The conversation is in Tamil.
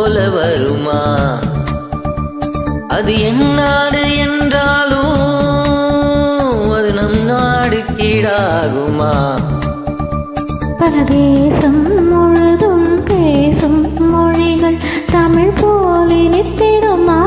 போல வருமா? அது என் நாடு என்றாலும் அது நம் நாடு கீழாகுமா? பல தேசம் முழுதும் பேசும் மொழிகள் தமிழ் போல் இனித்திடுமா?